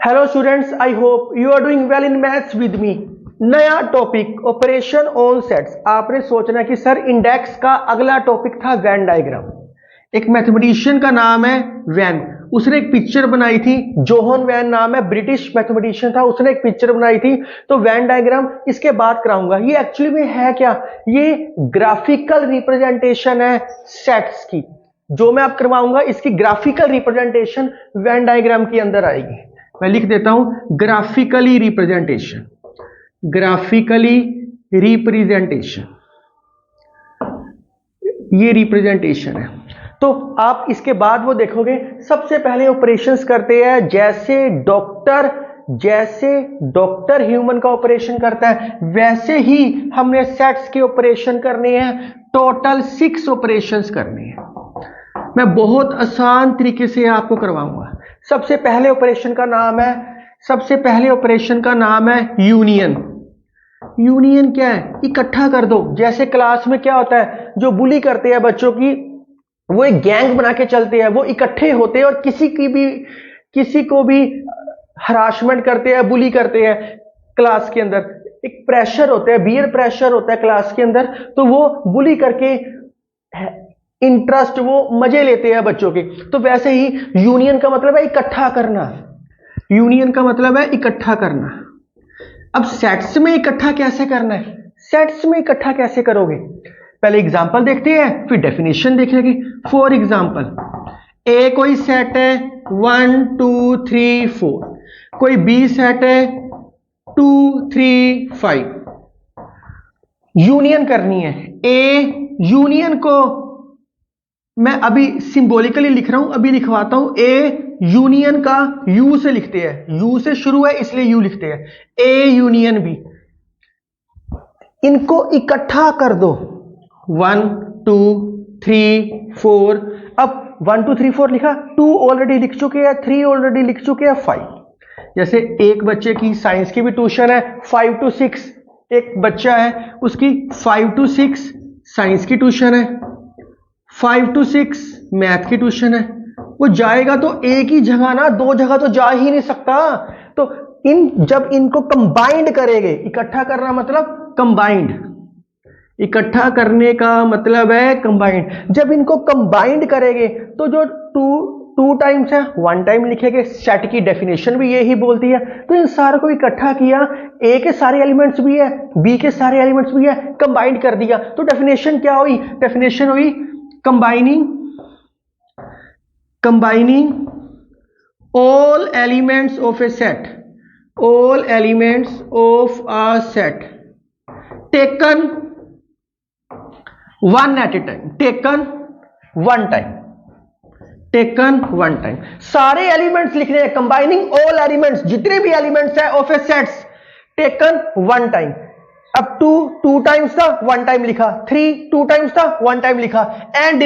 Hello students, I hope you are doing well in maths with me. नया topic operation on sets. आपने सोचना कि sir index का अगला टॉपिक था वेन डायग्राम। एक मैथमेटिशियन का नाम है वैन, उसने एक पिक्चर बनाई थी। जोहन वैन नाम है, ब्रिटिश मैथमेटिशियन था, उसने एक पिक्चर बनाई थी। तो वेन डायग्राम इसके बाद कराऊंगा। ये एक्चुअली में है क्या? ये ग्राफिकल रिप्रेजेंटेशन है सेट्स की। जो मैं आप करवाऊंगा इसकी ग्राफिकल रिप्रेजेंटेशन वेन डायग्राम के अंदर आएगी। मैं लिख देता हूं ग्राफिकली रिप्रेजेंटेशन। ग्राफिकली रिप्रेजेंटेशन, ये रिप्रेजेंटेशन है। तो आप इसके बाद वो देखोगे, सबसे पहले ऑपरेशंस करते हैं जैसे डॉक्टर ह्यूमन का ऑपरेशन करता है, वैसे ही हमने सेट्स के ऑपरेशन करने हैं। टोटल 6 ऑपरेशंस करने हैं। मैं बहुत आसान तरीके से आपको करवाऊंगा। सबसे पहले ऑपरेशन का नाम है यूनियन। यूनियन क्या है? इकट्ठा कर दो। जैसे क्लास में क्या होता है, जो बुली करते हैं बच्चों की, वो एक गैंग बना के चलते हैं, वो इकट्ठे होते हैं और किसी को भी हरासमेंट करते हैं, बुली करते हैं। क्लास के अंदर एक प्रेशर होता है, बियर प्रेशर होता है क्लास के अंदर, तो वो बुली करके इंटरेस्ट, वो मजे लेते हैं बच्चों के। तो वैसे ही यूनियन का मतलब है इकट्ठा करना। यूनियन का मतलब है इकट्ठा करना। अब सेट्स में इकट्ठा कैसे करना है? सेट्स में इकट्ठा कैसे करोगे? पहले एग्जांपल देखते हैं, फिर डेफिनेशन देखेंगे। फॉर एग्जांपल, ए कोई सेट है 1 2 3 4, कोई बी सेट है 2 3 5। यूनियन करनी है। ए यूनियन को मैं अभी सिंबॉलिकली लिख रहा हूं, अभी लिखवाता हूं। ए यूनियन का यू से लिखते हैं, यू से शुरू है इसलिए यू लिखते हैं। ए यूनियन बी, इनको इकट्ठा कर दो। 1 2 3 4। अब 1 2 3 4 लिखा, 2 ऑलरेडी लिख चुके हैं, 3 ऑलरेडी लिख चुके हैं, 5। जैसे एक बच्चे की साइंस की भी ट्यूशन है 5 to 6, एक बच्चा है उसकी 5 to 6 साइंस की ट्यूशन है, 5 to 6 मैथ की ट्यूशन है। वो जाएगा तो एक ही जगह ना, 2 जगह तो जा ही नहीं सकता। तो जब इनको कंबाइंड करेंगे, इकट्ठा करना मतलब कंबाइंड, इकट्ठा करने का मतलब है कंबाइंड। जब इनको कंबाइंड करेंगे तो जो 2 टाइम्स है 1 टाइम लिखेंगे। सेट की डेफिनेशन भी यही बोलती है। तो इन सारों को इकट्ठा किया, ए के सारे एलिमेंट्स भी है, बी के सारे एलिमेंट्स भी है, कंबाइंड कर दिया। तो डेफिनेशन क्या हुई? डेफिनेशन हुई combining all elements of a set, all elements of a set taken one at a time, taken one time। सारे एलिमेंट्स लिखने हैं, कंबाइनिंग ऑल एलिमेंट्स, जितने भी एलिमेंट्स है of A sets, taken 1 time. अब 2 टाइम्स था 1 time लिखा, 3 2 times था 1 टाइम लिखा। एंड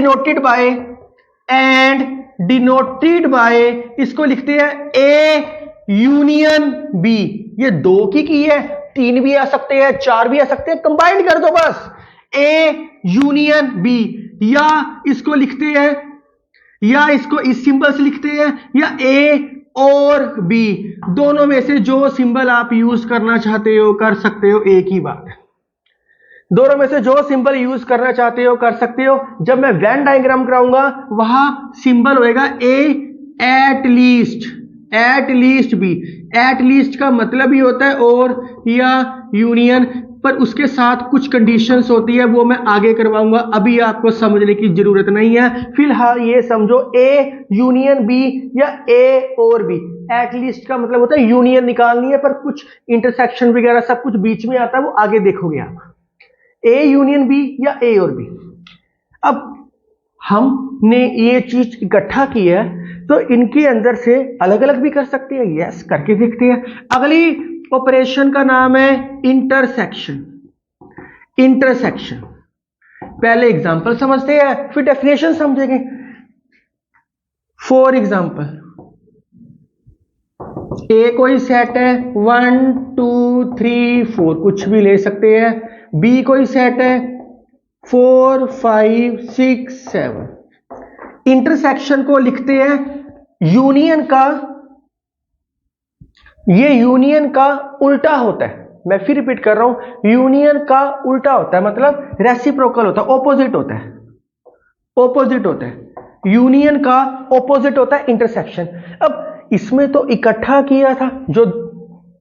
डिनोटेड बाय इसको लिखते हैं ए यूनियन बी। ये 2 की है, 3 भी आ सकते हैं, 4 भी आ सकते हैं, कंबाइंड कर दो बस, ए यूनियन बी। या इसको लिखते हैं, या इसको इस सिंबल से लिखते हैं, या ए और बी, दोनों में से जो सिंबल आप यूज करना चाहते हो कर सकते हो, एक ही बात है। दोनों में से जो सिंबल यूज करना चाहते हो कर सकते हो। जब मैं वेन डायग्राम कराऊंगा वहां सिंबल होएगा A at least B. At least का मतलब ही होता है और या यूनियन, पर उसके साथ कुछ कंडीशंस होती है, वो मैं आगे करवाऊंगा, अभी आपको समझने की जरूरत नहीं है। फिलहाल ये समझो ए यूनियन बी या ए और बी। एट लीस्ट का मतलब होता है यूनियन निकालनी है, पर कुछ इंटरसेक्शन वगैरह सब कुछ बीच में आता है, वो आगे देखोगे आप। ए यूनियन बी या ए और बी। अब हमने ये चीज इकट्ठा की है, तो इनके अंदर से अलग अलग भी कर सकते हैं। यस, करके देखते हैं। अगली ऑपरेशन का नाम है इंटरसेक्शन। पहले एग्जांपल समझते हैं, फिर डेफिनेशन समझेंगे। फॉर एग्जांपल, ए कोई सेट है 1 2 3 4, कुछ भी ले सकते हैं। बी कोई सेट है 4 5 6 7। इंटरसेक्शन को लिखते हैं यूनियन का ये यूनियन का उल्टा होता है, मैं फिर रिपीट कर रहा हूं, यूनियन का उल्टा होता है, मतलब रेसिप्रोकल होता है, ऑपोजिट होता है, ऑपोजिट होता है। यूनियन का ऑपोजिट होता है इंटरसेक्शन। अब इसमें तो इकट्ठा किया था, जो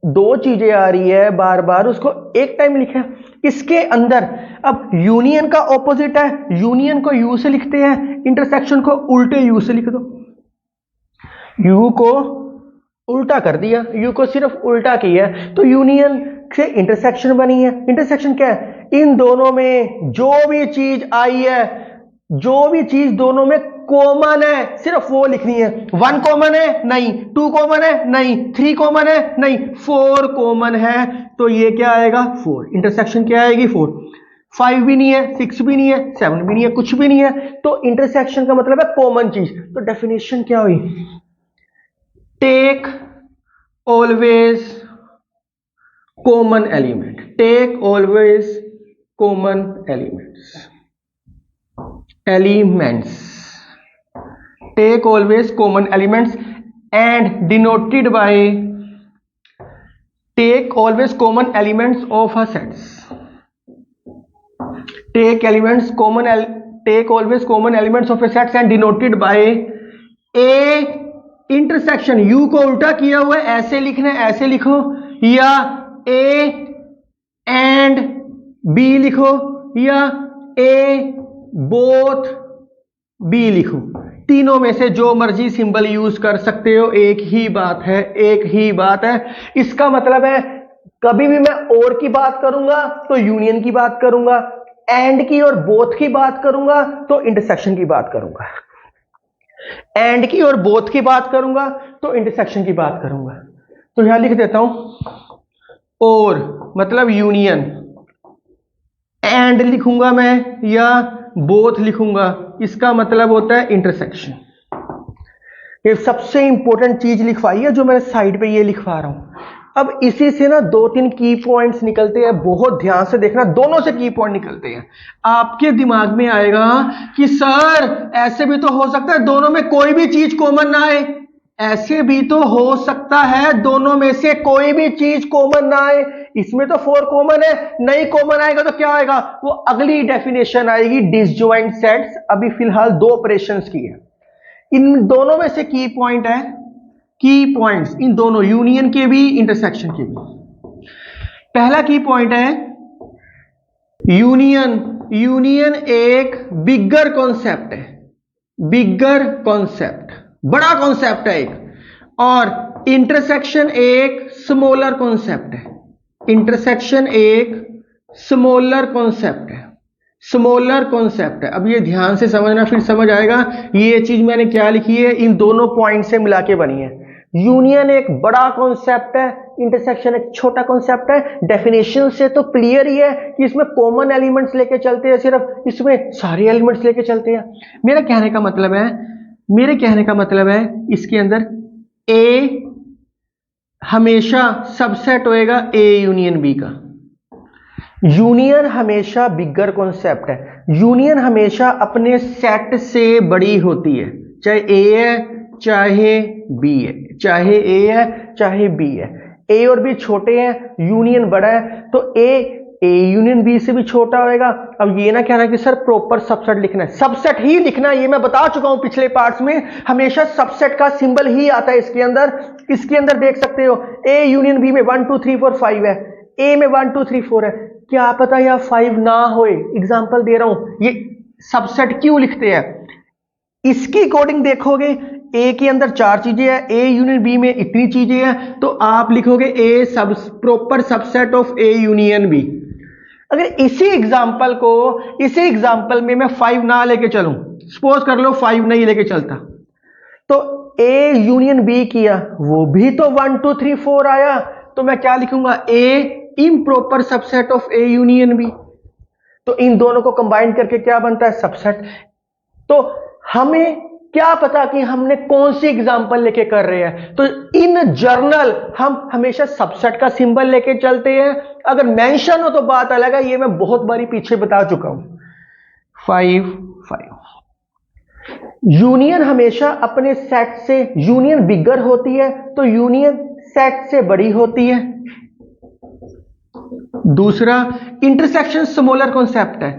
दो चीजें आ रही है बार बार उसको एक टाइम लिखा। इसके अंदर अब यूनियन का ऑपोजिट है, यूनियन को यू से लिखते हैं, इंटरसेक्शन को उल्टे यू से लिख दो। यू को उल्टा कर दिया, यू को सिर्फ उल्टा किया, तो यूनियन से इंटरसेक्शन बनी है। इंटरसेक्शन क्या है? इन दोनों में जो भी चीज आई है, जो भी चीज दोनों में कॉमन है, सिर्फ वो लिखनी है। 1 कॉमन है नहीं, 2 कॉमन है नहीं, 3 कॉमन है नहीं, 4 कॉमन है, तो ये क्या आएगा? 4। इंटरसेक्शन क्या आएगी? 4। 5 भी नहीं है, 6 भी नहीं है, 7 भी नहीं है, कुछ भी नहीं है, तो इंटरसेक्शन का मतलब है कॉमन चीज। तो डेफिनेशन क्या हुई? Take always common element, take always common elements, take always common elements and denoted by take always common elements of a sets, take always common elements of a sets and denoted by a intersection। u को उल्टा किया हुआ है, ऐसे लिखना है, ऐसे लिखो, या a and b लिखो, या a both b लिखो। तीनों में से जो मर्जी सिंबल यूज कर सकते हो, एक ही बात है, एक ही बात है। इसका मतलब है कभी भी मैं और की बात करूंगा तो यूनियन की बात करूंगा, एंड की और बोथ की बात करूंगा तो इंटरसेक्शन की बात करूंगा, एंड की और बोथ की बात करूंगा तो इंटरसेक्शन की बात करूंगा। तो यहां लिख देता हूं, और मतलब यूनियन, एंड लिखूंगा मैं या बोथ लिखूंगा, इसका मतलब होता है इंटरसेक्शन। ये सबसे इंपॉर्टेंट चीज लिखवाई है जो मैंने साइड पे ये लिखवा रहा हूं। अब इसी से ना 2-3 की पॉइंट्स निकलते हैं, बहुत ध्यान से देखना, दोनों से की पॉइंट निकलते हैं। आपके दिमाग में आएगा कि सर ऐसे भी तो हो सकता है दोनों में कोई भी चीज कॉमन ना आए, ऐसे भी तो हो सकता है दोनों में से कोई भी चीज कॉमन ना आए। इसमें तो 4 कॉमन है, नहीं कॉमन आएगा तो क्या आएगा? वो अगली डेफिनेशन आएगी, डिसजॉइंट सेट्स। अभी फिलहाल 2 ऑपरेशंस की है, इन दोनों में से की पॉइंट है, की पॉइंट्स इन दोनों, यूनियन के भी इंटरसेक्शन के भी। पहला की पॉइंट है यूनियन, यूनियन एक बिगर कॉन्सेप्ट है, बिगर कॉन्सेप्ट, बड़ा कॉन्सेप्ट है एक, और इंटरसेक्शन एक स्मॉलर कॉन्सेप्ट है। इंटरसेक्शन एक स्मॉलर कॉन्सेप्ट है, स्मॉलर कॉन्सेप्ट है। अब ये ध्यान से समझना, फिर समझ आएगा ये चीज मैंने क्या लिखी है, इन दोनों पॉइंट से मिला के बनी है। यूनियन एक बड़ा कॉन्सेप्ट है, इंटरसेक्शन एक छोटा कॉन्सेप्ट है। डेफिनेशन से तो क्लियर ही है कि इसमें कॉमन एलिमेंट्स लेके चलते हैं, सिर्फ इसमें सारे एलिमेंट्स लेके चलते हैं। मेरे कहने का मतलब है इसके अंदर ए हमेशा सबसेट होएगा ए यूनियन बी का। यूनियन हमेशा बिगर कॉन्सेप्ट है, यूनियन हमेशा अपने सेट से बड़ी होती है, चाहे ए है चाहे बी है, चाहे ए है चाहे बी है। ए और बी छोटे हैं, यूनियन बड़ा है, तो ए यूनियन बी से भी छोटा होएगा। अब ये ना कहना कि सर प्रॉपर सबसेट लिखना है, सबसेट ही लिखना है, ये मैं बता चुका हूं पिछले पार्ट्स में, हमेशा सबसेट का सिंबल ही आता है इसके अंदर। इसके अंदर देख सकते हो ए यूनियन बी में 1 2 3 4 5 है, ए में 1 2 3 4 है, क्या पता या 5 ना होए। एग्जांपल दे रहा हूं, ये सबसेट क्यों लिखते हैं, इसकी अकॉर्डिंग देखोगे ए के अंदर 4 चीजें हैं, ए यूनियन बी में इतनी चीजें हैं, तो आप लिखोगे ए सब proper subset of A union B. अगर इसी एग्जांपल में मैं 5 ना लेके चलूं, सपोज कर लो 5 नहीं लेके चलता, तो ए यूनियन बी किया, वो भी तो 1 2 3 4 आया, तो मैं क्या लिखूंगा, A improper subset of A union B. तो इन दोनों को कंबाइन करके क्या बनता है, सबसेट। तो हमें क्या पता कि हमने कौन सी एग्जांपल लेके कर रहे हैं, तो इन जर्नल हम हमेशा सबसेट का सिंबल लेके चलते हैं। अगर मेंशन हो तो बात अलग है, ये मैं बहुत बारी पीछे बता चुका हूं। 5 5 यूनियन हमेशा अपने सेट से, यूनियन बिगर होती है तो यूनियन सेट से बड़ी होती है। दूसरा, इंटरसेक्शन स्मॉलर कॉन्सेप्ट है,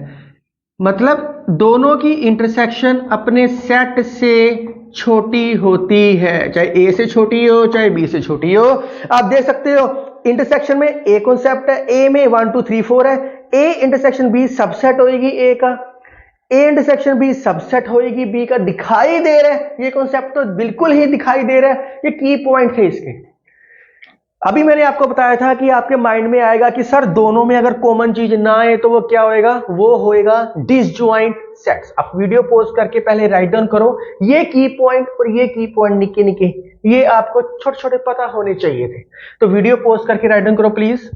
मतलब दोनों की इंटरसेक्शन अपने सेट से छोटी होती है, चाहे ए से छोटी हो चाहे बी से छोटी हो। आप देख सकते हो इंटरसेक्शन में ए कॉन्सेप्ट है, ए में 1 2 3 4 है, ए इंटरसेक्शन बी सबसेट होएगी ए का, ए इंटरसेक्शन बी सबसेट होएगी बी का। दिखाई दे रहा है ये कॉन्सेप्ट, तो बिल्कुल ही दिखाई दे रहा है, ये की पॉइंट है इसके। अभी मैंने आपको बताया था कि आपके माइंड में आएगा कि सर दोनों में अगर कॉमन चीज ना आए तो वो क्या होएगा, वो होएगा डिसजॉइंट सेट्स। आप वीडियो पॉज करके पहले राइट डाउन करो, ये की पॉइंट और ये की पॉइंट निके निके ये आपको छोटे छोटे पता होने चाहिए थे। तो वीडियो पॉज करके राइट डाउन करो प्लीज।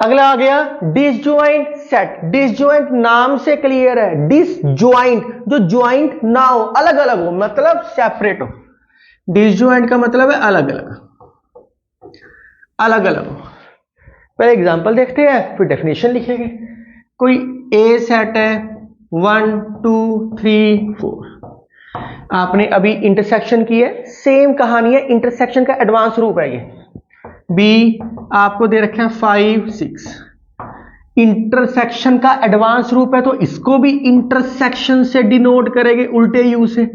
अगला आ गया डिसजॉइंट सेट। डिसजॉइंट नाम से क्लियर है, डिसजॉइंट जो ज्वाइंट ना हो, अलग अलग हो, मतलब सेपरेट हो। डिसजॉइंट का मतलब है अलग अलग, अलग अलग हो। पहले एग्जांपल देखते हैं फिर डेफिनेशन लिखेंगे। कोई ए सेट है 1 2 3 4, आपने अभी इंटरसेक्शन की है, सेम कहानी है, इंटरसेक्शन का एडवांस रूप है ये। बी आपको दे रखे हैं 5 6, इंटरसेक्शन का एडवांस रूप है तो इसको भी इंटरसेक्शन से डिनोट करेंगे उल्टे यू से।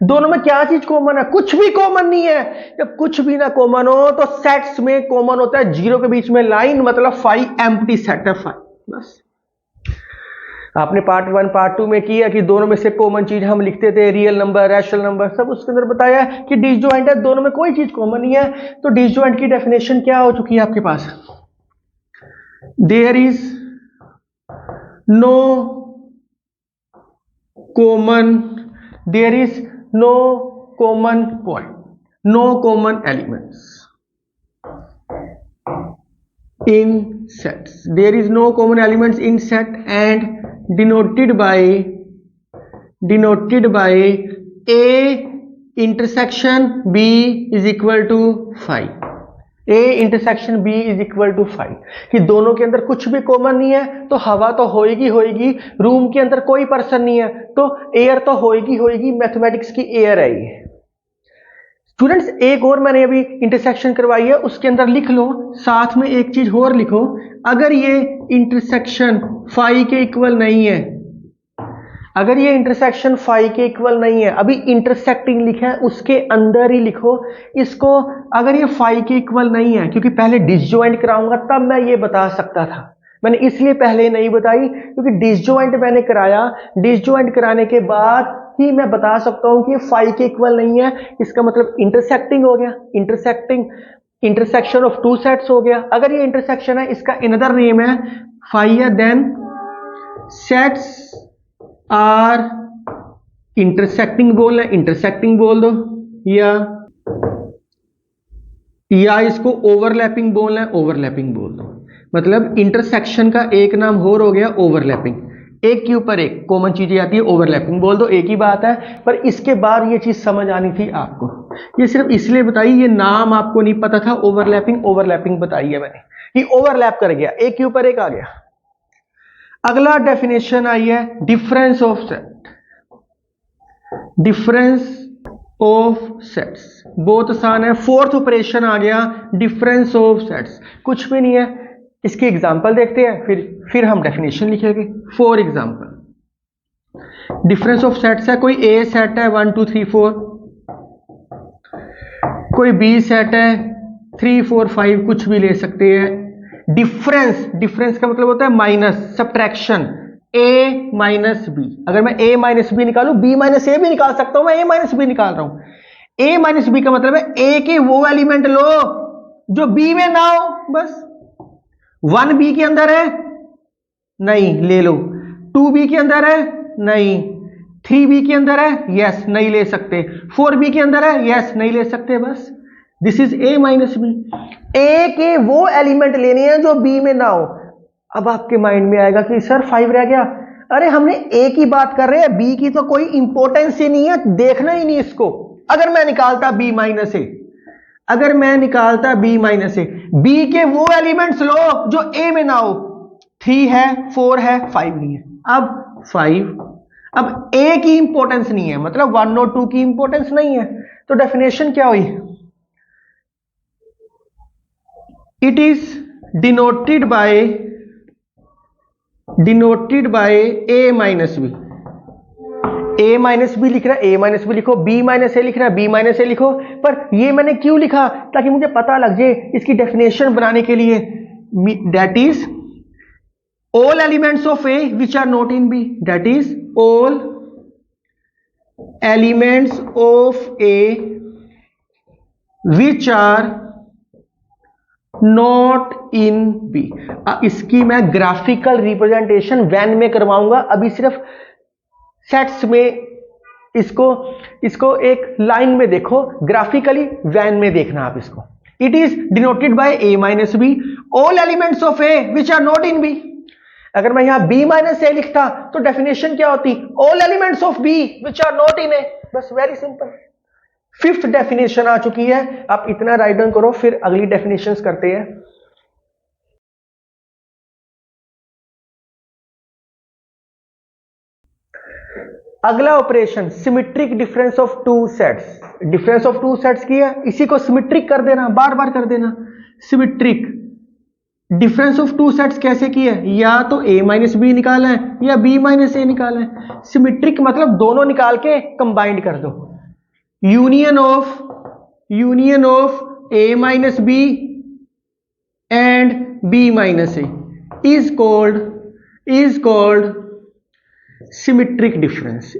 दोनों में क्या चीज कॉमन है, कुछ भी कॉमन नहीं है। जब कुछ भी ना कॉमन हो तो सेट्स में कॉमन होता है जीरो के बीच में लाइन, मतलब 5 एम्प्टी सेट है 5 बस। आपने पार्ट 1 पार्ट 2 में किया कि दोनों में से कॉमन चीज हम लिखते थे, रियल नंबर रैशनल नंबर सब उसके अंदर बताया कि डिसजॉइंट है, दोनों में कोई चीज कॉमन नहीं है। तो डिसजॉइंट की डेफिनेशन क्या हो चुकी है आपके पास, there is no common, there is no common point, no common elements in sets, there is no common elements in set and denoted by a intersection b is equal to 5, a intersection b is equal to 5 कि दोनों के अंदर कुछ भी common नहीं है तो हवा तो होएगी होएगी, रूम के अंदर कोई पर्सन नहीं है तो एयर तो होएगी होएगी, मैथमेटिक्स की एयर है ये। स्टूडेंट्स एक और मैंने अभी इंटरसेक्शन करवाई है, उसके अंदर लिख लो, साथ में एक चीज और लिखो, अगर ये इंटरसेक्शन फाई के इक्वल नहीं है, अगर ये इंटरसेक्शन फाई के इक्वल नहीं है, अभी इंटरसेक्टिंग लिखा है उसके अंदर ही लिखो इसको, अगर ये फाई के इक्वल नहीं है, क्योंकि पहले डिसजॉइंट कराऊंगा तब मैं ये बता सकता था, मैंने इसलिए पहले नहीं बताई क्योंकि डिसजॉइंट मैंने कराया, डिसजॉइंट कराने के बाद ही मैं बता सकता हूं कि फाई के इक्वल नहीं है, इसका मतलब इंटरसेक्टिंग हो गया, intersecting intersection of two sets हो गया। अगर ये इंटरसेक्शन है, इसका अनदर नेम है फाई है, देन सेट्स आर इंटरसेक्टिंग बोलना, इंटरसेक्टिंग बोल दो, या इसको ओवरलैपिंग बोलना है, ओवरलैपिंग बोल दो। मतलब इंटरसेक्शन का एक नाम और हो गया ओवरलैपिंग, एक के ऊपर एक कॉमन चीजें आती है, ओवरलैपिंग बोल दो, एक ही बात है। पर इसके बाद ये चीज समझ आनी थी आपको, ये सिर्फ इसलिए बताई, ये नाम आपको नहीं पता था, ओवरलैपिंग ओवरलैपिंग बताई है मैंने कि ओवरलैप कर गया, एक के ऊपर एक आ गया। अगला डेफिनेशन आई है difference of set, difference of sets बहुत आसान है। फोर्थ ऑपरेशन आ गया डिफरेंस ऑफ सेट्स, कुछ भी नहीं है। इसकी एग्जांपल देखते हैं फिर हम डेफिनेशन लिखेंगे। For example difference of sets है, कोई ए सेट है 1 2 3 4, कोई बी सेट है 3 4 5, कुछ भी ले सकते हैं। डिफरेंस, डिफरेंस का मतलब होता है माइनस, सब्ट्रैक्शन, ए माइनस बी। अगर मैं ए माइनस बी निकालूं, बी माइनस ए भी निकाल सकता हूं, मैं ए माइनस बी निकाल रहा हूं। ए माइनस बी का मतलब है ए के वो एलिमेंट लो जो बी में ना हो, बस। 1 बी के अंदर है, नहीं ले लो। 2 बी के अंदर है, नहीं। 3 बी के अंदर है, यस, नहीं ले सकते। 4 बी के अंदर है, यस, नहीं ले सकते, बस। This is A minus B. A के वो एलिमेंट लेने हैं जो बी में ना हो। अब आपके माइंड में आएगा कि सर 5 रह गया, अरे हमने ए की बात कर रहे हैं, बी की तो कोई इंपॉर्टेंस ही नहीं है, देखना ही नहीं इसको। अगर मैं निकालता बी माइनस ए, अगर मैं निकालता बी माइनस ए, बी के वो एलिमेंट्स लो जो ए में ना हो, 3 है, 4 है, 5 नहीं है। अब 5, अब ए की इंपॉर्टेंस नहीं है, मतलब 1 और 2 की इंपॉर्टेंस नहीं है, तो डेफिनेशन क्या हुई? It is denoted by A minus B. A minus B लिख रहा है, ए माइनस बी लिखो, बी माइनस ए लिख रहा है, बी माइनस ए लिखो। पर ये मैंने क्यों लिखा? ताकि मुझे पता लग जाए इसकी डेफिनेशन बनाने के लिए, that is all elements of A which are not in B, that is all elements of A which are not in B। इसकी मैं ग्राफिकल रिप्रेजेंटेशन वैन में करवाऊंगा, अभी सिर्फ सेट्स में इसको एक लाइन में देखो, ग्राफिकली वैन में देखना आप इसको। It is denoted by A minus B, all elements of A which are not in B। अगर मैं यहां B माइनस ए लिखता तो डेफिनेशन क्या होती? All elements of B which are not in A. बस वेरी सिंपल। 5th डेफिनेशन आ चुकी है, आप इतना राइट डाउन करो, फिर अगली डेफिनेशंस करते हैं। अगला operation symmetric difference of two sets. Difference of two sets किया, इसी को सिमेट्रिक कर देना, बार बार कर देना। Symmetric difference of two sets कैसे किया? या तो A माइनस बी निकाला है या B माइनस ए निकाला है। सिमेट्रिक मतलब दोनों निकाल के कंबाइंड कर दो। Union of A minus B and B minus A is called symmetric difference,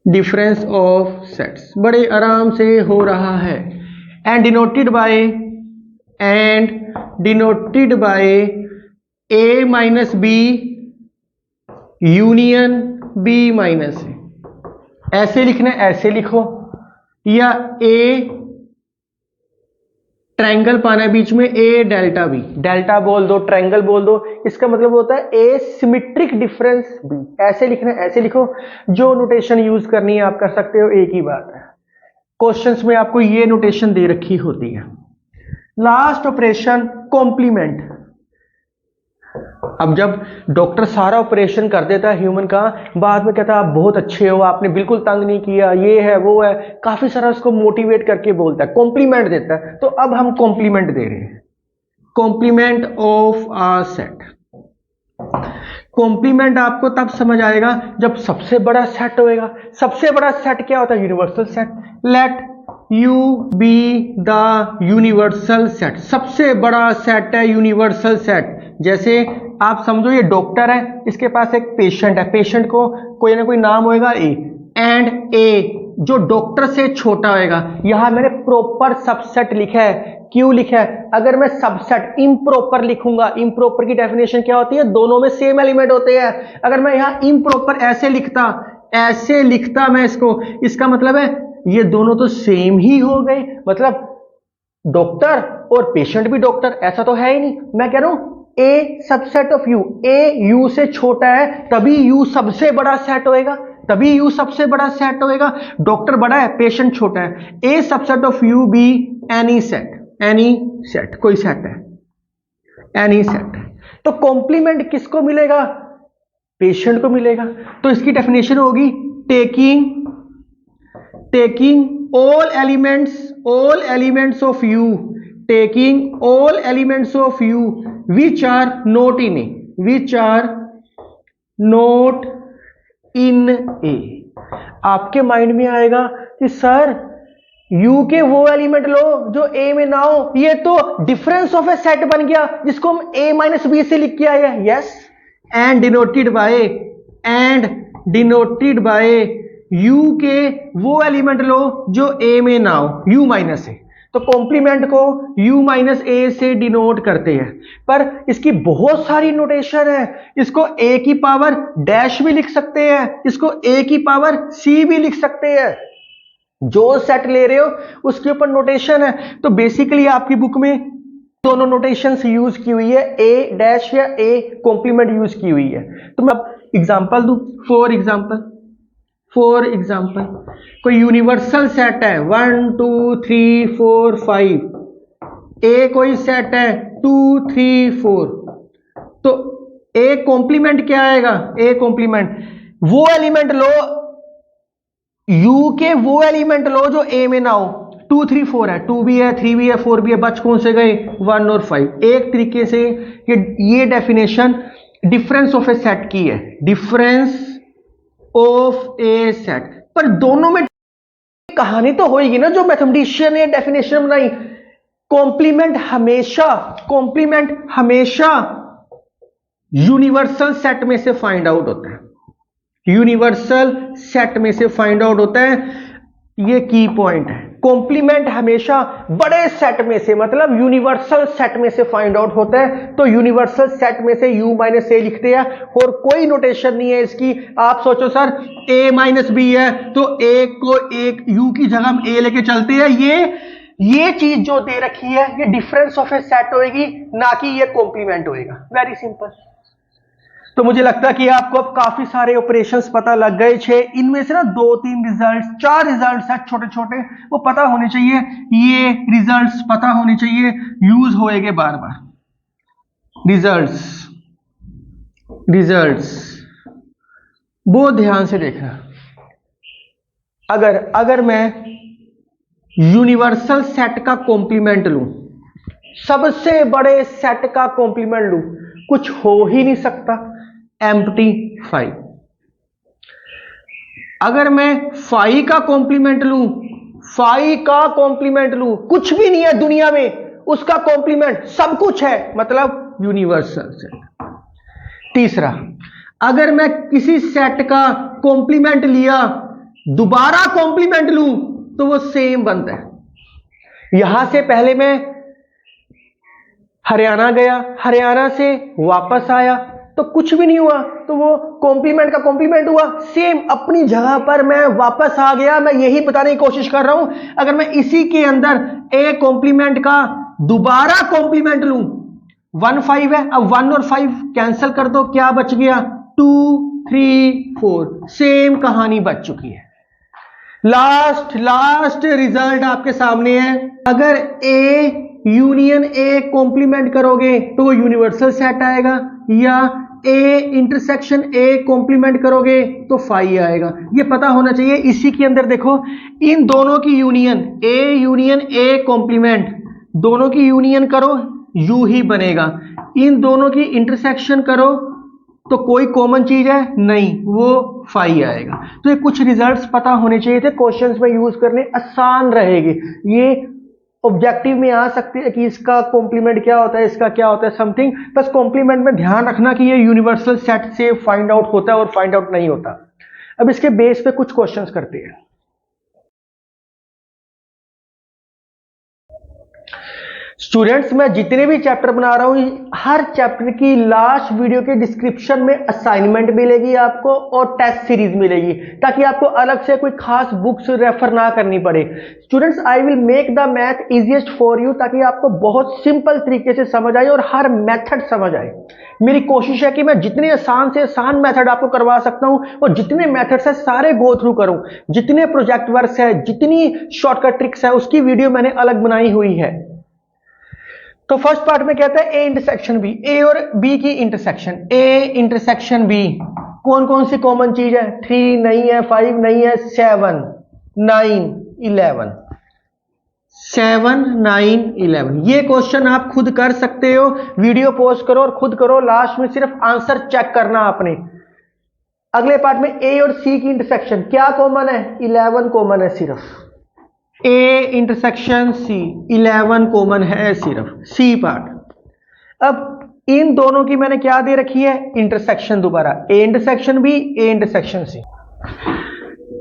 difference of sets. बड़े आराम से हो रहा है। And denoted by A minus B union B minus A. ऐसे लिखना है, ऐसे लिखो, या A ट्रायंगल पाना है बीच में, A डेल्टा B, डेल्टा बोल दो, ट्रायंगल बोल दो, इसका मतलब होता है A सिमेट्रिक डिफरेंस B। ऐसे लिखना है, ऐसे लिखो। जो नोटेशन यूज करनी है आप कर सकते हो, एक ही बात है। क्वेश्चंस में आपको ये नोटेशन दे रखी होती है। Last operation complement. अब जब डॉक्टर सारा ऑपरेशन कर देता है ह्यूमन का, बाद में कहता है आप बहुत अच्छे हो, आपने बिल्कुल तंग नहीं किया, ये है वो है, काफी सारा उसको मोटिवेट करके बोलता है, कॉम्प्लीमेंट देता है। तो अब हम कॉम्प्लीमेंट दे रहे हैं, complement of a set. Complement आपको तब समझ आएगा जब सबसे बड़ा सेट होएगा। सबसे बड़ा सेट क्या होता है? Universal set. Let you be the universal set. सबसे बड़ा सेट है यूनिवर्सल सेट। जैसे आप समझो ये डॉक्टर है, इसके पास एक पेशेंट है, पेशेंट को कोई ना कोई नाम होएगा ए, एंड ए जो डॉक्टर से छोटा होएगा। यहां मैंने प्रॉपर सबसेट लिखा है। क्यों लिखा है? अगर मैं सबसेट इम्प्रॉपर लिखूंगा, इम्प्रॉपर की डेफिनेशन क्या होती है? दोनों में सेम एलिमेंट होते हैं। अगर मैं यहां इम्प्रॉपर ऐसे लिखता मैं इसको, इसका मतलब है ये दोनों तो सेम ही हो गए, मतलब डॉक्टर और पेशेंट भी डॉक्टर, ऐसा तो है ही नहीं। मैं कह रहा हूं A subset of U, A U से छोटा है तभी यू सबसे बड़ा सेट होएगा, तभी यू सबसे बड़ा सेट होएगा। डॉक्टर बड़ा है, पेशेंट छोटा है। A subset of U B any set, कोई सेट है, एनी सेट। तो कॉम्प्लीमेंट किसको मिलेगा? पेशेंट को मिलेगा। तो इसकी डेफिनेशन होगी taking all elements of U, taking all elements of U which are not in A। आपके माइंड में आएगा कि सर U के वो एलिमेंट लो जो A में ना हो, ये तो डिफरेंस ऑफ ए सेट बन गया जिसको हम A माइनस बी से लिख के आए हैं। Yes, and denoted bye U के वो एलिमेंट लो जो A में ना हो, U माइनस ए। तो कॉम्प्लीमेंट को U माइनस ए से डिनोट करते हैं। पर इसकी बहुत सारी नोटेशन है। इसको A की पावर डैश भी लिख सकते हैं, इसको A की पावर C भी लिख सकते हैं। जो सेट ले रहे हो उसके ऊपर नोटेशन है। तो बेसिकली आपकी बुक में दोनों नोटेशंस यूज की हुई है, A डैश या A कॉम्प्लीमेंट यूज की हुई है। तो मैं एग्जांपल दूं, फॉर एग्जाम्पल कोई यूनिवर्सल सेट है 1 2 3 4 5, ए कोई सेट है 2 3 4, तो ए कॉम्प्लीमेंट क्या आएगा? ए कॉम्प्लीमेंट वो एलिमेंट लो, यू के वो एलिमेंट लो जो ए में ना हो। 2 3 4 है, 2 भी है, 3 भी है, 4 भी है, बच कौन से गए? 1 और 5। एक तरीके से ये definition difference of A set की है, डिफरेंस ऑफ ए सेट। पर दोनों में कहानी तो होगी ना, जो मैथमेटिशियन ने डेफिनेशन बनाई। कॉम्प्लीमेंट हमेशा यूनिवर्सल सेट में से फाइंड आउट होता है, यूनिवर्सल सेट में से फाइंड आउट होता है। ये की पॉइंट है। कॉम्प्लीमेंट हमेशा बड़े सेट में से, मतलब यूनिवर्सल सेट में से फाइंड आउट होता है। तो यूनिवर्सल सेट में से u माइनस ए लिखते हैं, और कोई नोटेशन नहीं है इसकी। आप सोचो सर a माइनस बी है, तो a को एक u की जगह हम a लेके चलते हैं। ये चीज जो दे रखी है ये डिफरेंस ऑफ ए सेट होएगी, ना कि ये कॉम्प्लीमेंट होएगा। Very simple. तो मुझे लगता है कि आपको अब काफी सारे ऑपरेशंस पता लग गए। 6 इनमें से ना 2-3 रिजल्ट्स, 4 रिजल्ट्स हैं छोटे छोटे, वो पता होने चाहिए। ये रिजल्ट्स पता होने चाहिए, यूज होएंगे बार बार। रिजल्ट्स बहुत ध्यान से देखना। अगर मैं यूनिवर्सल सेट का कॉम्प्लीमेंट लूं, सबसे बड़े सेट का कॉम्प्लीमेंट लूं, कुछ हो ही नहीं सकता, एम्प्टी 5। अगर मैं 5 का कॉम्प्लीमेंट लूं, कुछ भी नहीं है दुनिया में, उसका कॉम्प्लीमेंट सब कुछ है, मतलब यूनिवर्सल सेट। तीसरा, अगर मैं किसी सेट का कॉम्प्लीमेंट लिया, दोबारा कॉम्प्लीमेंट लूं, तो वो सेम बनता है। यहां से पहले मैं हरियाणा गया, हरियाणा से वापस आया, तो कुछ भी नहीं हुआ, तो वो कॉम्प्लीमेंट का कॉम्प्लीमेंट हुआ। सेम अपनी जगह पर मैं वापस आ गया। मैं यही बताने की कोशिश कर रहा हूं, अगर मैं इसी के अंदर ए कॉम्प्लीमेंट का दोबारा कॉम्प्लीमेंट लूं, 1 5 है, अब 1 और 5 कैंसिल कर दो, क्या बच गया? 2 3 4। सेम कहानी बच चुकी है। लास्ट रिजल्ट आपके सामने है। अगर ए यूनियन ए कॉम्प्लीमेंट करोगे तो वो यूनिवर्सल सेट आएगा, या ए इंटरसेक्शन ए कॉम्प्लीमेंट करोगे तो 5 आएगा। ये पता होना चाहिए। इसी के अंदर देखो, इन दोनों की यूनियन ए कॉम्प्लीमेंट, दोनों की यूनियन करो यू ही बनेगा। इन दोनों की इंटरसेक्शन करो तो कोई कॉमन चीज है नहीं, वो 5 आएगा। तो ये कुछ रिजल्ट्स पता होने चाहिए थे, क्वेश्चंस में यूज करने आसान रहेगी। ये ऑब्जेक्टिव में आ सकते हैं कि इसका कॉम्प्लीमेंट क्या होता है, इसका क्या होता है, समथिंग। बस कॉम्प्लीमेंट में ध्यान रखना कि ये यूनिवर्सल सेट से फाइंड आउट होता है और फाइंड आउट नहीं होता। अब इसके बेस पे कुछ क्वेश्चंस करते हैं। स्टूडेंट्स, मैं जितने भी चैप्टर बना रहा हूं, हर चैप्टर की लास्ट वीडियो के डिस्क्रिप्शन में असाइनमेंट मिलेगी आपको और टेस्ट सीरीज मिलेगी, ताकि आपको अलग से कोई खास बुक्स रेफर ना करनी पड़े। Students, I will make the math easiest for you, ताकि आपको बहुत सिंपल तरीके से समझ आए और हर मेथड समझ आए। मेरी कोशिश है कि मैं जितने आसान से आसान मेथड आपको करवा सकता हूं, और जितने मेथड्स है सारे गो थ्रू करूं। जितने प्रोजेक्ट वर्क है, जितनी शॉर्टकट ट्रिक्स है, उसकी वीडियो मैंने अलग बनाई हुई है। तो फर्स्ट पार्ट में कहता है ए इंटरसेक्शन बी, ए और बी की इंटरसेक्शन। ए इंटरसेक्शन बी, कौन कौन सी कॉमन चीज है? 3 नहीं है, 5 नहीं है, 7 9 11। 7 9 11। ये क्वेश्चन आप खुद कर सकते हो, वीडियो पॉज करो और खुद करो। लास्ट में सिर्फ आंसर चेक करना आपने। अगले पार्ट में ए और सी की इंटरसेक्शन, क्या कॉमन है? 11 कॉमन है सिर्फ। ए इंटरसेक्शन सी, 11 कॉमन है सिर्फ, सी पार्ट। अब इन दोनों की मैंने क्या दे रखी है? इंटरसेक्शन। दोबारा A intersection B, A intersection C,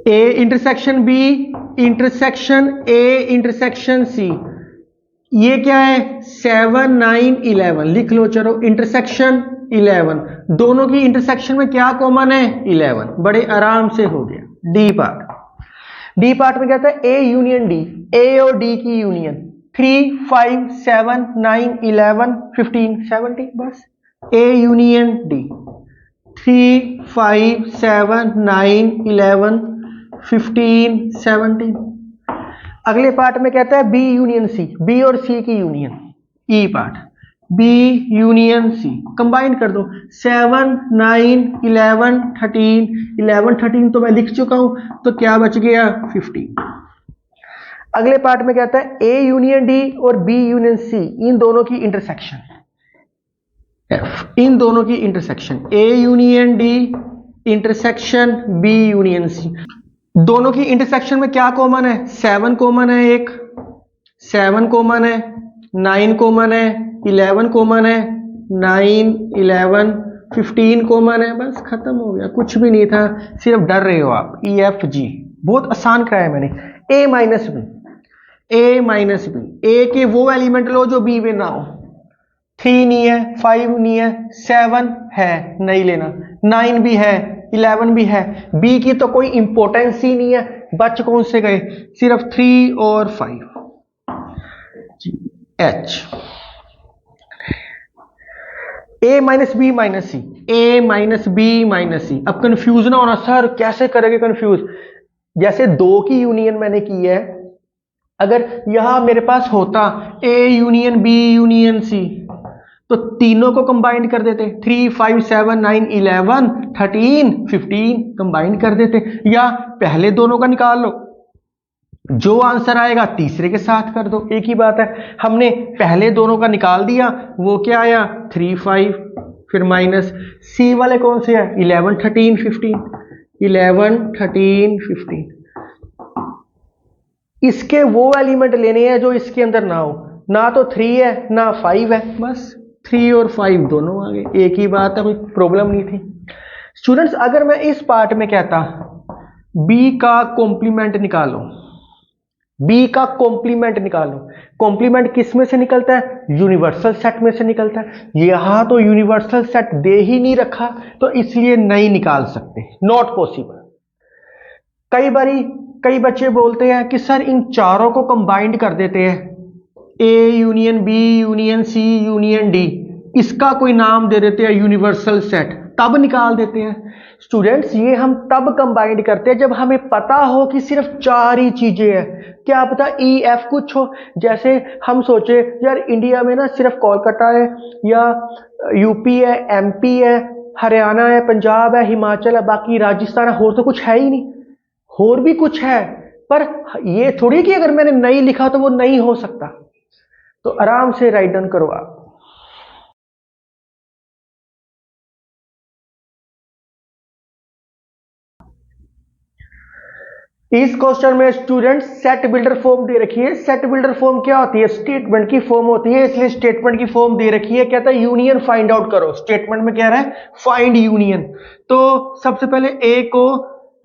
A intersection B intersection A intersection C. ये क्या है? 7 9 11। लिख लो, चलो। इंटरसेक्शन 11, दोनों की इंटरसेक्शन में क्या कॉमन है? 11। बड़े आराम से हो गया। डी पार्ट, डी पार्ट में कहता है ए यूनियन डी, ए और डी की यूनियन। 3 5 7 9 11 15 17। बस ए यूनियन डी, 3 5 7 9 11 15 17। अगले पार्ट में कहता है बी यूनियन सी, बी और सी की यूनियन। E part, B union C, combine कर दो। 7 9 11 13, 11 13 तो मैं लिख चुका हूं, तो क्या बच गया 15। अगले पार्ट में कहता है ए यूनियन डी और बी यूनियन सी, इन दोनों की इंटरसेक्शन, इन दोनों की intersection, A union D intersection B union C. दोनों की इंटरसेक्शन में क्या कॉमन है? 7 कॉमन है, एक 7 कॉमन है, 9 कॉमन है, 11 कॉमन है, 9 11 15 कॉमन है। बस खत्म हो गया, कुछ भी नहीं था, सिर्फ डर रहे हो आप। ई एफ जी बहुत आसान कराया मैंने। ए minus B, A minus B, A के वो एलिमेंट लो जो बी में ना हो। 3 नहीं है, 5 नहीं है, 7 है, नहीं लेना, 9 भी है, 11 भी है। बी की तो कोई इंपॉर्टेंस ही नहीं है, बच कौन से गए? सिर्फ 3 और 5। एच, ए माइनस बी माइनस सी, ए माइनस बी माइनस सी। अब कंफ्यूज ना होना, सर कैसे करेंगे कंफ्यूज? जैसे 2 की यूनियन मैंने की है, अगर यहां मेरे पास होता A union B union C, तो तीनों को कंबाइन कर देते, 3 5 7 9 11 13 15 कंबाइन कर देते, या पहले दोनों का निकाल लो, जो आंसर आएगा तीसरे के साथ कर दो, एक ही बात है। हमने पहले दोनों का निकाल दिया, वो क्या आया 3 5, फिर माइनस सी वाले कौन से है 11 13 15, 11 13 15। इसके वो एलिमेंट लेने हैं जो इसके अंदर ना हो, ना तो 3 है ना 5 है, बस 3 और 5 दोनों आ गए, एक ही बात है, कोई प्रॉब्लम नहीं थी। स्टूडेंट्स अगर मैं इस पार्ट में कहता बी का कॉम्प्लीमेंट निकालो, बी का कॉम्प्लीमेंट निकालो, कॉम्प्लीमेंट किस में से निकलता है? यूनिवर्सल सेट में से निकलता है। यहां तो यूनिवर्सल सेट दे ही नहीं रखा, तो इसलिए नहीं निकाल सकते, नॉट पॉसिबल। कई बच्चे बोलते हैं कि सर इन चारों को कंबाइंड कर देते हैं, A union B union C union D, इसका कोई नाम दे देते हैं यूनिवर्सल सेट, तब निकाल देते हैं। स्टूडेंट्स ये हम तब कंबाइंड करते हैं जब हमें पता हो कि सिर्फ 4 ही चीजें हैं। क्या पता ई एफ कुछ हो, जैसे हम सोचे यार इंडिया में ना सिर्फ कोलकाता है, या यूपी है, एमपी है, हरियाणा है, पंजाब है, हिमाचल है, बाकी राजस्थान है, और तो कुछ है ही नहीं। और भी कुछ है, पर ये थोड़ी कि अगर मैंने नहीं लिखा तो वो नहीं हो सकता। तो आराम से राइट डाउन करो आप। इस क्वेश्चन में स्टूडेंट सेट बिल्डर फॉर्म दे रखी है। सेट बिल्डर फॉर्म क्या होती है? स्टेटमेंट की फॉर्म होती है, इसलिए स्टेटमेंट की फॉर्म दे रखी है। कहता है यूनियन फाइंड आउट करो, स्टेटमेंट में कह रहा है फाइंड यूनियन। तो सबसे पहले ए को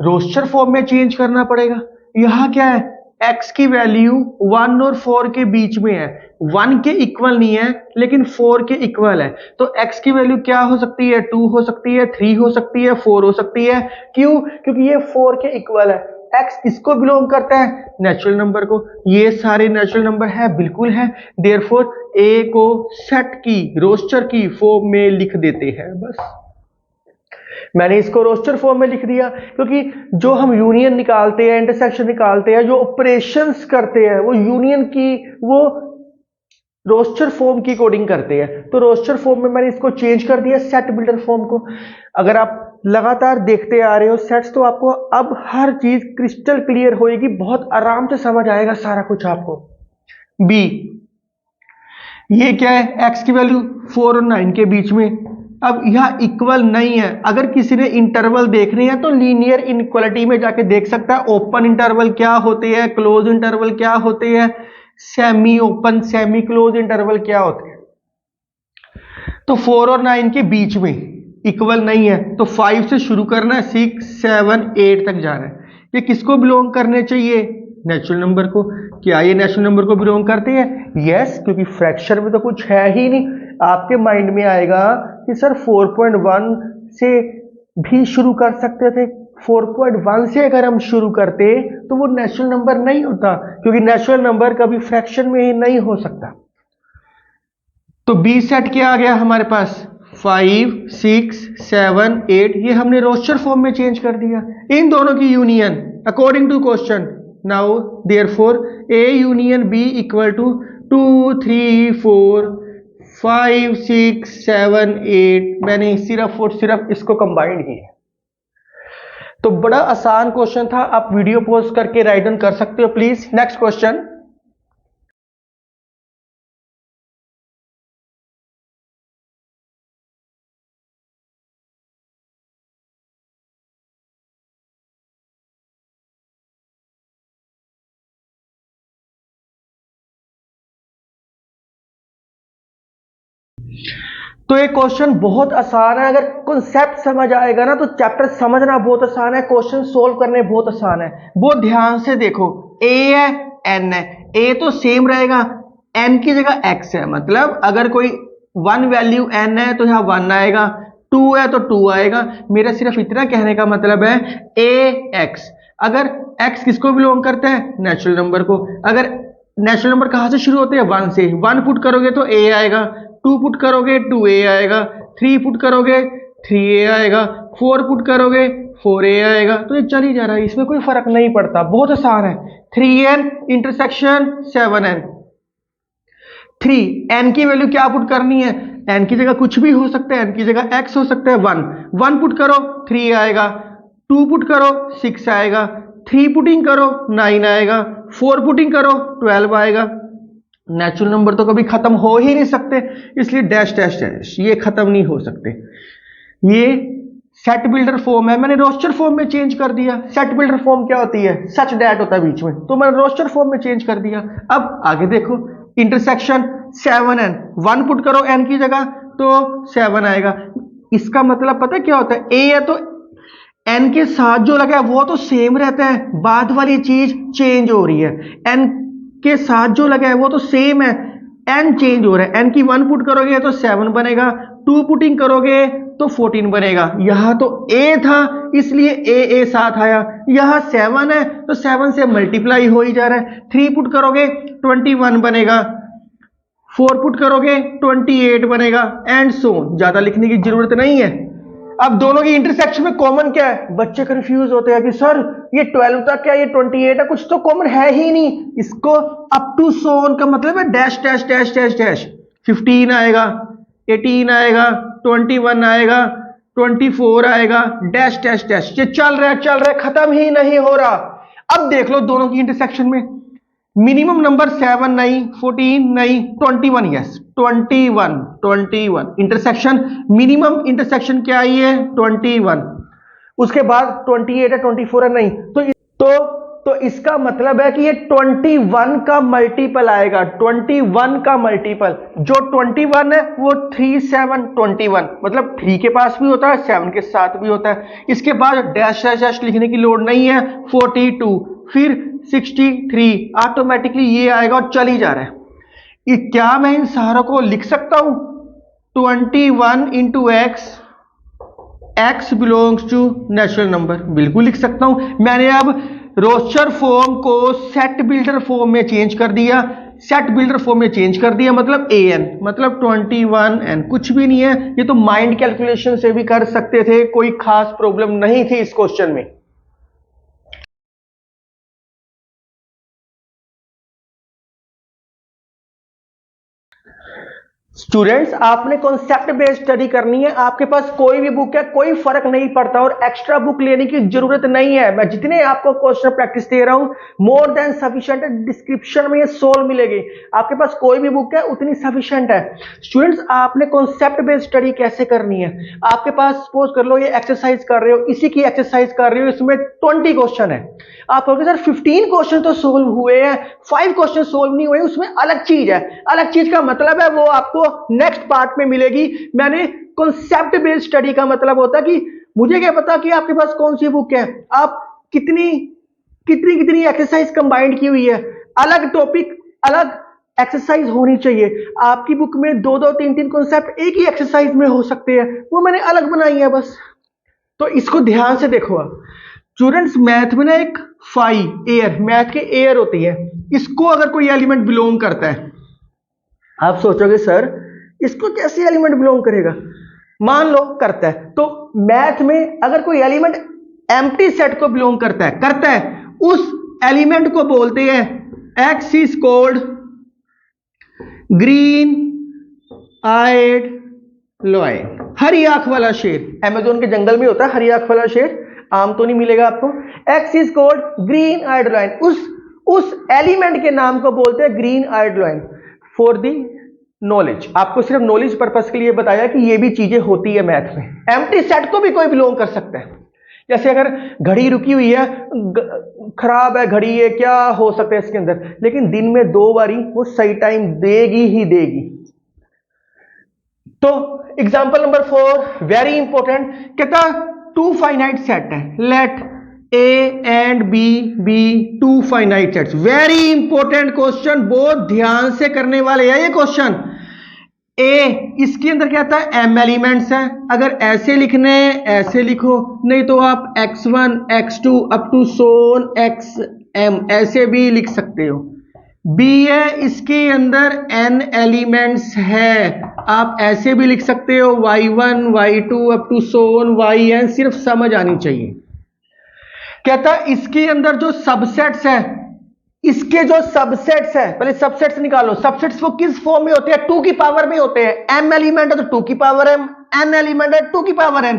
रोस्टर फॉर्म में चेंज करना पड़ेगा। यहां क्या है, x की वैल्यू 1 और 4 के बीच में है, 1 के इक्वल नहीं है लेकिन 4 के इक्वल है। तो x की वैल्यू क्या हो सकती है? 2 हो सकती है, 3 हो सकती है, 4 हो सकती है। क्यों? क्योंकि ये 4 के इक्वल है। x किसको बिलोंग करता है? नेचुरल नंबर को। ये सारे नेचुरल नंबर है, बिल्कुल है। देयरफॉर a को सेट की रोस्टर की फॉर्म में लिख देते हैं। बस मैंने इसको रोस्टर फॉर्म में लिख दिया, क्योंकि जो हम यूनियन निकालते हैं, इंटरसेक्शन निकालते हैं, जो ऑपरेशंस करते हैं, वो यूनियन की वो रोस्टर फॉर्म की कोडिंग करते हैं। तो रोस्टर फॉर्म में मैंने इसको चेंज कर दिया सेट बिल्डर फॉर्म को। अगर आप लगातार देखते आ रहे हो सेट्स, तो आपको अब हर चीज क्रिस्टल क्लियर होएगी, बहुत आराम से समझ आएगा सारा कुछ आपको। बी, ये क्या है? x की वैल्यू 4 और 9 के बीच में। अब यह इक्वल नहीं है। अगर किसी ने इंटरवल देखने हैं तो लीनियर इनइक्वालिटी में जाके देख सकता है। ओपन इंटरवल क्या होते हैं, क्लोज इंटरवल क्या होते हैं, semi open semi close interval क्या होते हैं। तो 4 और 9 के बीच में इक्वल नहीं है, तो 5 से शुरू करना है, 6 7 8 तक जाना है। ये किसको बिलोंग करने चाहिए? नेचुरल नंबर को। क्या ये नेचुरल नंबर को बिलोंग करते हैं? यस, क्योंकि फ्रैक्शन में तो कुछ है ही नहीं। आपके माइंड में आएगा कि सर 4.1 से भी शुरू कर सकते थे। 4.1 से अगर हम शुरू करते तो वो नेचुरल नंबर नहीं होता, क्योंकि नेचुरल नंबर कभी फ्रैक्शन में ही नहीं हो सकता। तो बी सेट क्या आ गया हमारे पास? 5 6 7 8। ये हमने रोस्टर फॉर्म में चेंज कर दिया। इन दोनों की union according to question. Now therefore A union B equal to 2 3 4 5 6 7 8, मैंने सिर्फ और सिर्फ इसको कंबाइंड किया। तो बड़ा आसान क्वेश्चन था, आप वीडियो पॉज करके राइट डाउन कर सकते हो प्लीज। नेक्स्ट क्वेश्चन, तो ये क्वेश्चन बहुत आसान है। अगर कॉन्सेप्ट समझ आएगा ना तो चैप्टर समझना बहुत आसान है, क्वेश्चन सोल्व करने बहुत आसान है। बहुत ध्यान से देखो, ए है एन है, ए तो सेम रहेगा, एन की जगह एक्स है, मतलब अगर कोई वन वैल्यू एन है तो यहां वन आएगा, टू है तो टू आएगा। मेरा सिर्फ इतना कहने का मतलब है ए एक्स। अगर एक्स किसको बिलोंग करते हैं? नेचुरल नंबर को। अगर नेचुरल नंबर कहां से शुरू होते हैं? वन से। वन पुट करोगे तो ए आएगा, टू पुट करोगे 2a आएगा, 3 पुट करोगे 3a आएगा, 4 पुट करोगे 4a आएगा। तो ये चल ही जा रहा है, इसमें कोई फर्क नहीं पड़ता, बहुत आसान है। 3n intersection 7n। 3n की वैल्यू क्या पुट करनी है? n की जगह कुछ भी हो सकता है, n की जगह x हो सकता है 1। 1 पुट करो 3 आएगा, 2 पुट करो 6 आएगा, 3 पुटिंग करो 9 आएगा, 4 पुटिंग करो 12 आएगा। नेचुरल नंबर तो कभी खत्म हो ही नहीं सकते, इसलिए डैश डैश डैश ये खत्म नहीं हो सकते। ये सेट बिल्डर फॉर्म है, मैंने रोस्टर फॉर्म में चेंज कर दिया। सेट बिल्डर फॉर्म क्या होती है? सच डैट होता है बीच में, तो मैंने रोस्टर फॉर्म में चेंज कर दिया। अब आगे देखो, इंटरसेक्शन 7n, 1 पुट करो n की जगह तो 7 आएगा। इसका मतलब पता है क्या होता है? ए है तो n के साथ जो लगा है वो तो सेम रहता है, बाद वाली चीज चेंज हो रही है। n के साथ जो लगा है वो तो सेम है, n चेंज हो रहा है। n की 1 पुट करोगे तो 7 बनेगा, 2 पुटिंग करोगे तो 14 बनेगा। यहां तो a था इसलिए a साथ आया, यहां 7 है तो 7 से मल्टीप्लाई हो ही जा रहा है। 3 पुट करोगे 21 बनेगा, 4 पुट करोगे 28 बनेगा, एंड सो ज्यादा लिखने की जरूरत नहीं है। अब दोनों की इंटरसेक्शन में कॉमन क्या है? बच्चे कंफ्यूज होते हैं कि सर ये 12 तक है, ये 28 है, कुछ तो कॉमन है ही नहीं। इसको अप टू सोन का मतलब है dash dash dash dash dash. 15 आएगा, 18 आएगा, 21 आएगा, 24 आएगा, डैश डैश डैश। ये चल रहा है, खत्म ही नहीं हो रहा। अब देख लो दोनों की इंटरसेक्शन में मिनिमम नंबर 7 नहीं, 14 नहीं, 21, यस 21 इंटरसेक्शन, मिनिमम इंटरसेक्शन क्या आई है? 21। उसके बाद 28 है, 24 है नहीं, तो इसका मतलब है कि ये 21 का मल्टीपल आएगा, 21 का मल्टीपल। जो 21 है वो 3 7 21, मतलब 3 के पास भी होता है, 7 के साथ भी होता है। इसके बाद डैश डैश डैश लिखने की लोड नहीं है। 42, फिर 63, ऑटोमेटिकली ये आएगा और चल ही जा रहा है। ये क्या मैं इन सारों को लिख सकता हूं? 21 into x, x belongs to natural number, बिल्कुल लिख सकता हूं। मैंने अब रोस्टर फॉर्म को सेट बिल्डर फॉर्म में चेंज कर दिया, सेट बिल्डर फॉर्म में चेंज कर दिया, मतलब an, मतलब 21n। कुछ भी नहीं है, ये तो माइंड कैलकुलेशन से भी कर सकते थे, कोई खास प्रॉब्लम नहीं थी इस क्वेश्चन में। स्टूडेंट्स, आपने कॉन्सेप्ट बेस्ड स्टडी करनी है। आपके पास कोई भी बुक है, कोई फर्क नहीं पड़ता, और एक्स्ट्रा बुक लेने की जरूरत नहीं है। मैं जितने आपको क्वेश्चन प्रैक्टिस दे रहा हूं, मोर देन सफिशिएंट। डिस्क्रिप्शन में ये सोल्व मिलेगी। आपके पास कोई भी बुक है उतनी सफिशिएंट है। स्टूडेंट्स, आपने कॉन्सेप्ट बेस्ड स्टडी कैसे करनी है? आपके पास सपोज कर लो ये एक्सरसाइज कर रहे हो, इसी की एक्सरसाइज कर रहे हो, इसमें 20 क्वेश्चन है। आप कहोगे सर 15 क्वेश्चन तो सोल्व हुए हैं, 5 क्वेश्चन सोल्व नहीं हुए, उसमें अलग चीज है। अलग चीज का मतलब है वो आपको नेक्स्ट पार्ट में मिलेगी। मैंने कॉन्सेप्ट बेस्ड स्टडी का मतलब होता है कि मुझे क्या पता कि आपके पास कौन सी बुक है, आप कितनी कितनी कितनी एक्सरसाइज कंबाइंड की हुई है, अलग टॉपिक अलग एक्सरसाइज होनी चाहिए। आपकी बुक में 2-2 3-3 कॉन्सेप्ट एक ही एक्सरसाइज में हो सकते हैं, वो मैंने अलग बनाई है बस। तो इसको ध्यान से देखो आप स्टूडेंट्स। मैथ में ना एक फाइव एयर, मैथ के एयर होती है, इसको अगर कोई एलिमेंट बिलोंग करता है, आप सोचोगे सर इसको कैसे एलिमेंट बिलोंग करेगा? मान लो करता है, तो मैथ में अगर कोई एलिमेंट एम्प्टी सेट को बिलोंग करता है, उस एलिमेंट को बोलते हैं X is called green eyed lion, हरी आंख वाला शेर, अमेज़न के जंगल में होता है हरी आंख वाला शेर, आम तो नहीं मिलेगा आपको। X is called green eyed lion, उस एलिमेंट के नाम को बोलते हैं green eyed lion. For the knowledge, आपको सिर्फ नॉलेज पर्पस के लिए बताया कि ये भी चीजें होती है मैथ में। एम्प्टी सेट को भी कोई बिलोंग कर सकता है। जैसे अगर घड़ी रुकी हुई है, खराब है घड़ी, है क्या हो सकता है इसके अंदर, लेकिन दिन में 2 बारी वो सही टाइम देगी ही देगी। तो एग्जांपल नंबर 4 वेरी इंपॉर्टेंट, कहता 2 फाइनाइट सेट है, let A and B be 2 finite sets. Very important question, बहुत ध्यान से करने वाले हैं ये क्वेश्चन। ए, इसके अंदर क्या आता है m एलिमेंट्स है, अगर ऐसे लिखने ऐसे लिखो, नहीं तो आप x1 x2 up to Son xm ऐसे भी लिख सकते हो। बी है, इसके अंदर n एलिमेंट्स है, आप ऐसे भी लिख सकते हो y1 y2 up to Son yn, सिर्फ समझ आनी चाहिए। कहता इसके अंदर जो सबसेट्स है, इसके जो सबसेट्स है, पहले सबसेट्स निकालो। सबसेट्स वो किस फॉर्म में होते हैं, 2 की पावर में होते हैं। m एलिमेंट है तो 2 की पावर m, n एलिमेंट है 2 की पावर n,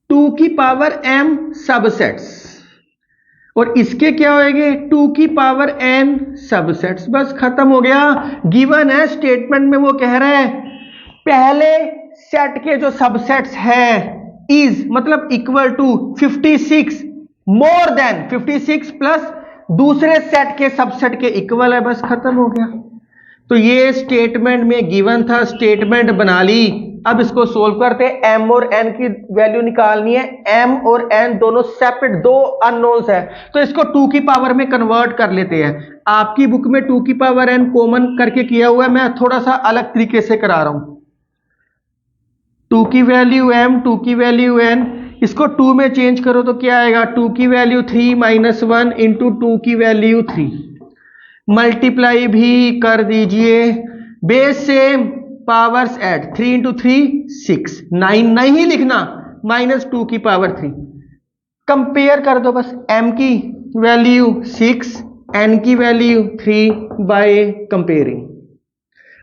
2 की पावर m सबसेट्स, और इसके क्या होंगे 2 की पावर n सबसेट्स। बस खत्म हो गया। गिवन है स्टेटमेंट में, वो कह रहे हैं पहले सेट के जो सबसेट्स है इज मतलब equal to 56 more than 56 plus दूसरे सेट के सबसेट के इक्वल है, बस खत्म हो गया। तो ये स्टेटमेंट में गिवन था, स्टेटमेंट बना ली। अब इसको सोल्व करते हैं। m और n की वैल्यू निकालनी है। m और n दोनों सेपरेट, 2 अननोन्स है, तो इसको 2 की पावर में कन्वर्ट कर लेते हैं। आपकी बुक में 2 की पावर n कॉमन करके किया हुआ है, मैं थोड़ा सा अलग तरीके से करा रहा हूं। 2 की वैल्यू m, 2 की वैल्यू n, इसको 2 में चेंज करो तो क्या आएगा, 2 की वैल्यू 3 माइनस 1 इंटू 2 की वैल्यू 3, मल्टीप्लाई भी कर दीजिए। Base same, powers add, 3 into 3 6, 9 नहीं लिखना, माइनस 2 की पावर 3। कंपेयर कर दो बस, m की वैल्यू 6, n की वैल्यू 3 बाय कंपेयरिंग।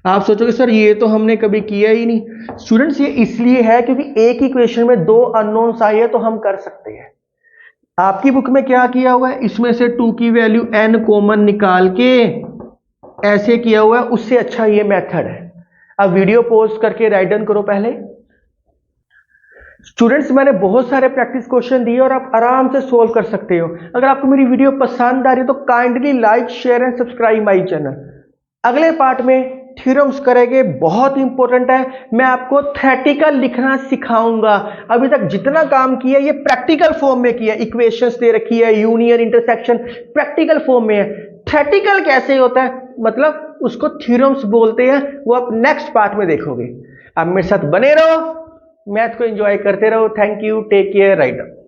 आप सोचोगे सर ये तो हमने कभी किया ही नहीं। स्टूडेंट्स ये इसलिए है क्योंकि एक ही क्वेश्चन में 2 अननोन्स आई है तो हम कर सकते हैं। आपकी बुक में क्या किया हुआ है, इसमें से 2 की वैल्यू n कॉमन निकाल के ऐसे किया हुआ है, उससे अच्छा ये मेथड है। अब वीडियो पॉज करके राइट डाउन करो पहले। स्टूडेंट्स मैंने बहुत सारे प्रैक्टिस क्वेश्चन दिए और आप आराम से सोल्व कर सकते हो। अगर आपको मेरी वीडियो पसंद आ रही है तो kindly like share and subscribe my channel. अगले पार्ट में थ्योरम्स करेंगे, बहुत इंपॉर्टेंट है। मैं आपको थ्योरेटिकल लिखना सिखाऊंगा। अभी तक जितना काम किया ये प्रैक्टिकल फॉर्म में किया, इक्वेशंस दे रखी है, यूनियन इंटरसेक्शन प्रैक्टिकल फॉर्म में है। थ्योरेटिकल कैसे होता है, मतलब उसको थ्योरम्स बोलते हैं, वो आप नेक्स्ट पार्ट में देखोगे। आप मेरे साथ बने रहो, मैथ को एंजॉय करते रहो। Thank you, take care, right up.